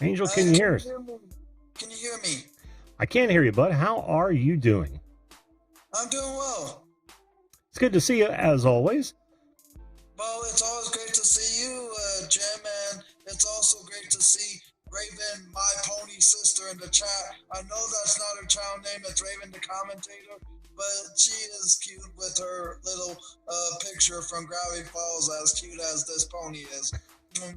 Angel, can you hear Can you us? hear me? Can you hear me? I can't hear you, bud. How are you doing? I'm doing well. It's good to see you, as always. Well, it's always great to see you, Jim, and it's also great to see Raven, my pony sister, in the chat. I know that's not her child name, it's Raven the commentator, but she is cute with her little picture from Gravity Falls, as cute as this pony is.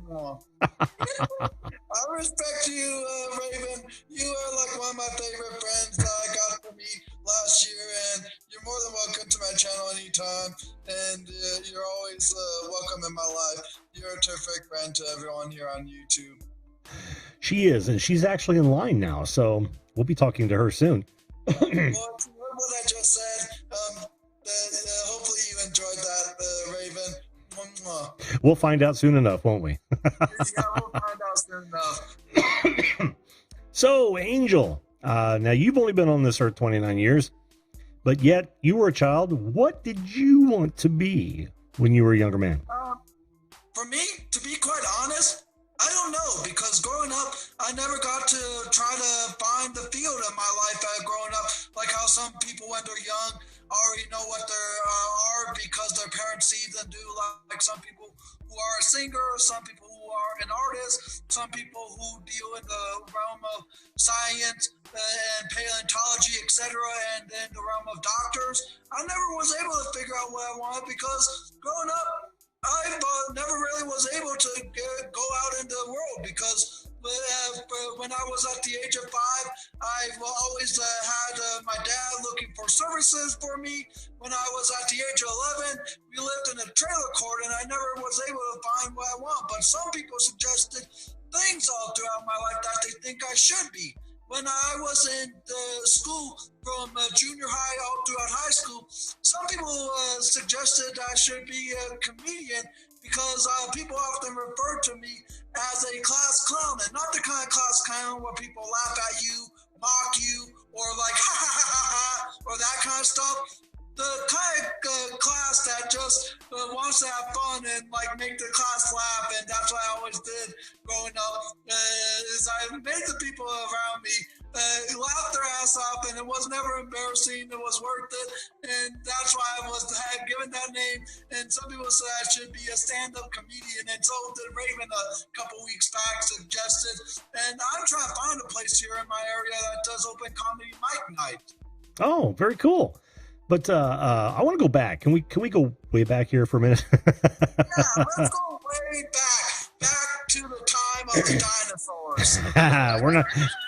Mwah. I respect you, Raven. You are like one of my favorite friends that I got to meet last year, and you're more than welcome to my channel anytime. And you're always welcome in my life. You're a terrific friend to everyone here on YouTube. She is, and she's actually in line now, so we'll be talking to her soon. Well, if you heard what I just said, hopefully you enjoyed that, Raven. Mwah. We'll find out soon enough, won't we? Yeah, we'll find out soon enough. So, Angel, now you've only been on this earth 29 years, but yet you were a child. What did you want to be when you were a younger man? For me, to be quite honest, I don't know, because growing up, I never got to try to find the field in my life growing up, like how some people when they're young already know what they are because their parents see them do, like some people who are a singer, some people who are an artist, some people who deal in the realm of science and paleontology, etc., and in the realm of doctors. I never was able to figure out what I wanted because growing up, I never really was able to go out into the world because when I was at the age of 5, I always had my dad looking for services for me. When I was at the age of 11, we lived in a trailer court and I never was able to find what I want. But some people suggested things all throughout my life that they think I should be. When I was in school from junior high all throughout high school, some people suggested I should be a comedian because people often refer to me as a class clown, and not the kind of class clown where people laugh at you, mock you, or like ha ha ha ha ha, or that kind of stuff. The kind of class that just wants to have fun and like make the class laugh, and that's what I always did growing up. Is I made the people around me laugh their ass off, and it was never embarrassing. It was worth it, and that's why I had given that name. And some people said I should be a stand-up comedian, and so did Raven a couple weeks back suggested. And I'm trying to find a place here in my area that does open comedy mic night. Oh, very cool. But I want to go back. Can we go way back here for a minute? Yeah, let's go way back to the time of the dinosaurs.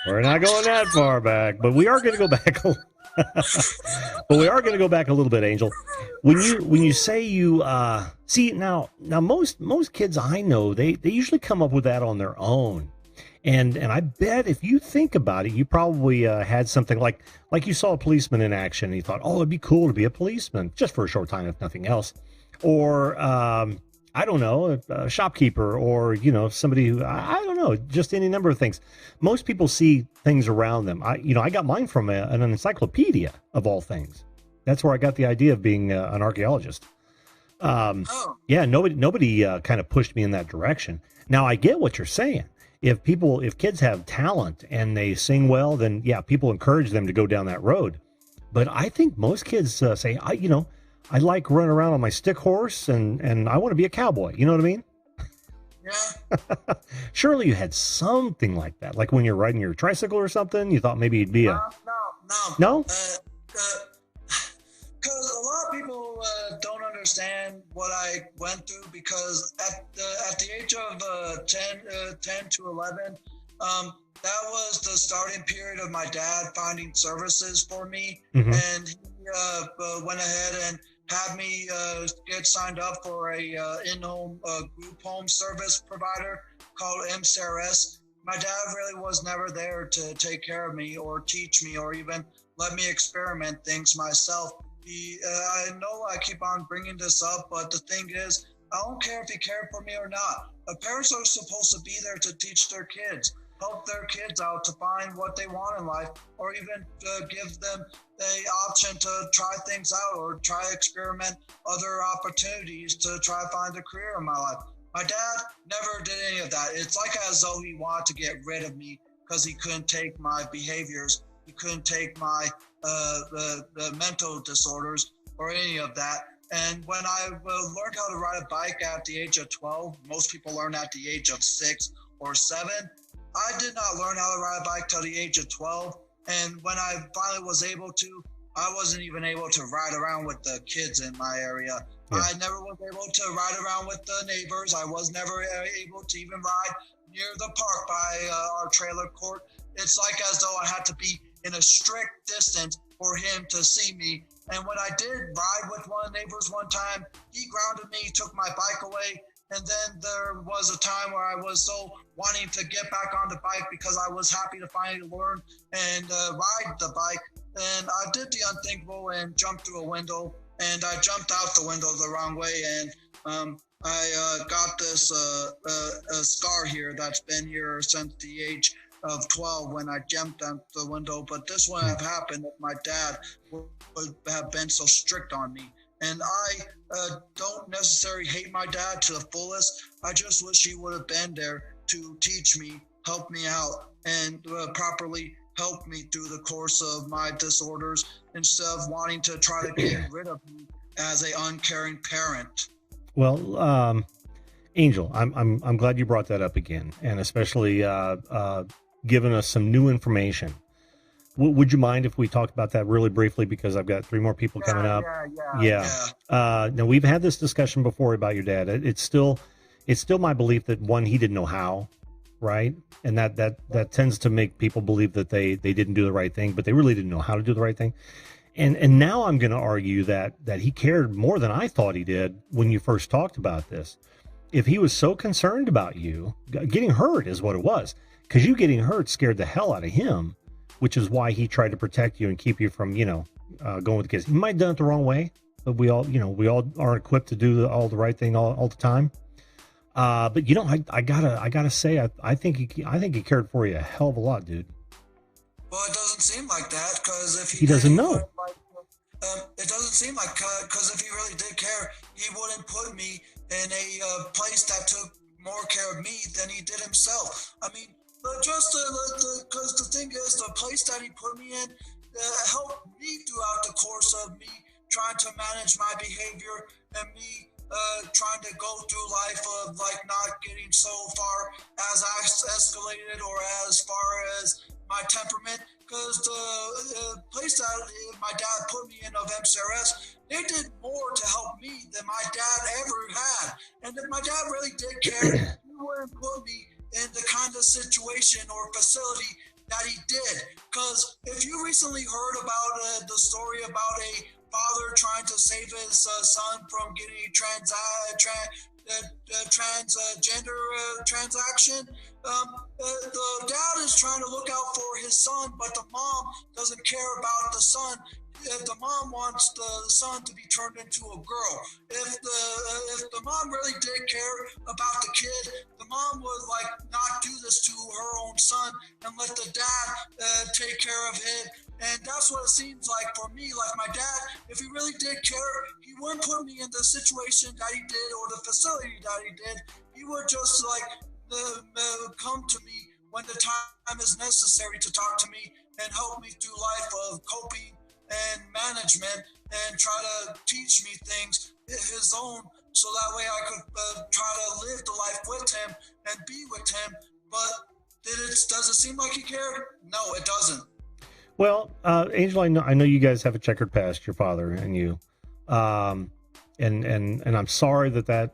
we're not going that far back, but we are going to go back. But we are going to go back a little bit, Angel. When you say you see now most kids I know they usually come up with that on their own. And I bet if you think about it, you probably had something like you saw a policeman in action and you thought, oh, it'd be cool to be a policeman just for a short time, if nothing else. Or, I don't know, a shopkeeper or, somebody who, I don't know, just any number of things. Most people see things around them. I got mine from an encyclopedia of all things. That's where I got the idea of being an archaeologist. Yeah, nobody kind of pushed me in that direction. Now I get what you're saying. If kids have talent and they sing well, then yeah, people encourage them to go down that road. But I think most kids say, I like running around on my stick horse and I want to be a cowboy. You know what I mean? Yeah. Surely you had something like that. Like when you're riding your tricycle or something, you thought maybe you'd be No? No? Because a lot of people don't understand what I went through because at the age of 10 to 11, that was the starting period of my dad finding services for me. Mm-hmm. And he went ahead and had me get signed up for a in-home group home service provider called MCRS. My dad really was never there to take care of me or teach me or even let me experiment things myself. I know I keep on bringing this up, but the thing is, I don't care if he cared for me or not. Parents are supposed to be there to teach their kids, help their kids out to find what they want in life, or even give them the option to try things out or try experiment other opportunities to try to find a career in my life. My dad never did any of that. It's like as though he wanted to get rid of me because he couldn't take my behaviors. He couldn't take my the mental disorders or any of that. And when I learned how to ride a bike at the age of 12, most people learn at the age of 6 or 7. I did not learn how to ride a bike till the age of 12. And when I finally was able to, I wasn't even able to ride around with the kids in my area. Yeah. I never was able to ride around with the neighbors. I was never able to even ride near the park by our trailer court. It's like as though I had to be in a strict distance for him to see me. And when I did ride with one of the neighbors one time, he grounded me, took my bike away. And then there was a time where I was so wanting to get back on the bike because I was happy to finally learn and ride the bike. And I did the unthinkable and jumped through a window. And I jumped out the window the wrong way. And I got this a scar here that's been here since the age of 12 when I jumped out the window. But this wouldn't have happened if my dad would have been so strict on me. And I don't necessarily hate my dad to the fullest. I just wish he would have been there to teach me, help me out, and properly help me through the course of my disorders instead of wanting to try to get rid of me as a uncaring parent. Well, Angel, I'm glad you brought that up again, and especially giving us some new information. Would you mind if we talked about that really briefly? Because I've got 3 more people coming up. Yeah. Now we've had this discussion before about your dad. It's still my belief that one, he didn't know how, right? And that tends to make people believe that they didn't do the right thing, but they really didn't know how to do the right thing. And now I'm going to argue that he cared more than I thought he did when you first talked about this. If he was so concerned about you, getting hurt is what it was, because you getting hurt scared the hell out of him, which is why he tried to protect you and keep you from, going with the kids. He might have done it the wrong way, but we all aren't equipped to do all the right thing all the time. But I gotta say, I think he cared for you a hell of a lot, dude. Well, it doesn't seem like that, because if he doesn't know. It doesn't seem like, because if he really did care, he wouldn't put me in a place that took more care of me than he did himself. I mean, just because the thing is, the place that he put me in helped me throughout the course of me trying to manage my behavior and me trying to go through life of like not getting so far as I escalated or as far as my temperament. Because the place that my dad put me in of MCRS, they did more to help me than my dad ever had. And if my dad really did care, he wouldn't put me in the kind of situation or facility that he did. Because if you recently heard about the story about a father trying to save his son from getting a transgender transaction, the dad is trying to look out for his son, but the mom doesn't care about the son. The mom wants the son to be turned into a girl. If the mom really did care about the kid, the mom would not do this to her own son and let the dad take care of him. And that's what it seems like for me. Like my dad, if he really did care, he wouldn't put me in the situation that he did or the facility that he did. He would just come to me when the time is necessary to talk to me and help me through life of coping and management and try to teach me things his own, so that way I could try to live the life with him and be with him. But does it seem like he cared? No, it doesn't. Well, Angel, I know you guys have a checkered past, your father and you, and I'm sorry that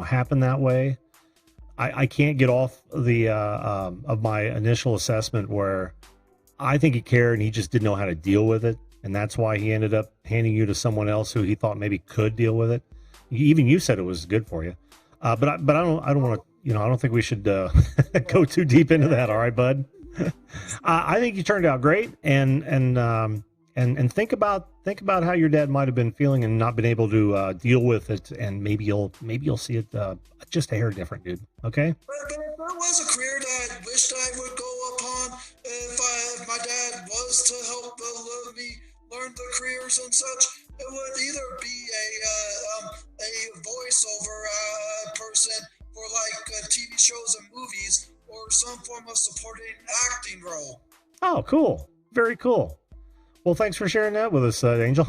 happened that way. I can't get off the of my initial assessment where I think he cared and he just didn't know how to deal with it, and that's why he ended up handing you to someone else who he thought maybe could deal with it. Even you said it was good for you, but I don't want to. I don't think we should go too deep into that. All right, bud. I think you turned out great, and think about how your dad might have been feeling and not been able to deal with it, and maybe you'll see it just a hair different, dude. Okay. But if there was a career that I wished I would go upon, if my dad was to help me learn the careers and such, it would either be a voiceover person shows and movies or some form of supporting acting role. Oh, cool. Very cool. Well, thanks for sharing that with us, Angel.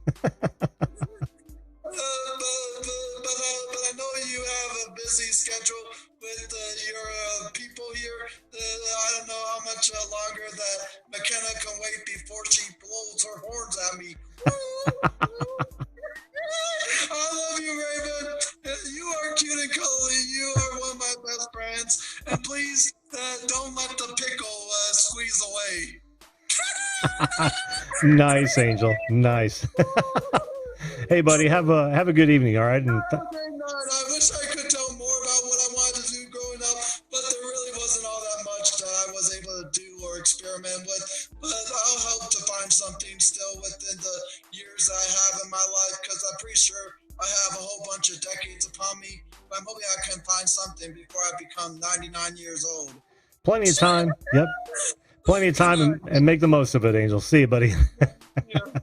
But I know you have a busy schedule with your people here. I don't know how much longer that McKenna can wait before she blows her horns at me. I love you, Raven. You are cute and cuddly. You are one of my best friends. And please don't let the pickle squeeze away. Nice, Angel. Nice. Hey, buddy, have a good evening. All right. And I wish I could tell more about what I wanted to do growing up, but there really wasn't all that much that I was able to do or experiment with. But I'll hope to find something still within the years I have in my life, because I'm pretty sure I have a whole bunch of decades upon me. But I'm hoping I can find something before I become 99 years old. Plenty of time. Yep. Plenty of time, and make the most of it, Angel. See you, buddy. Yeah.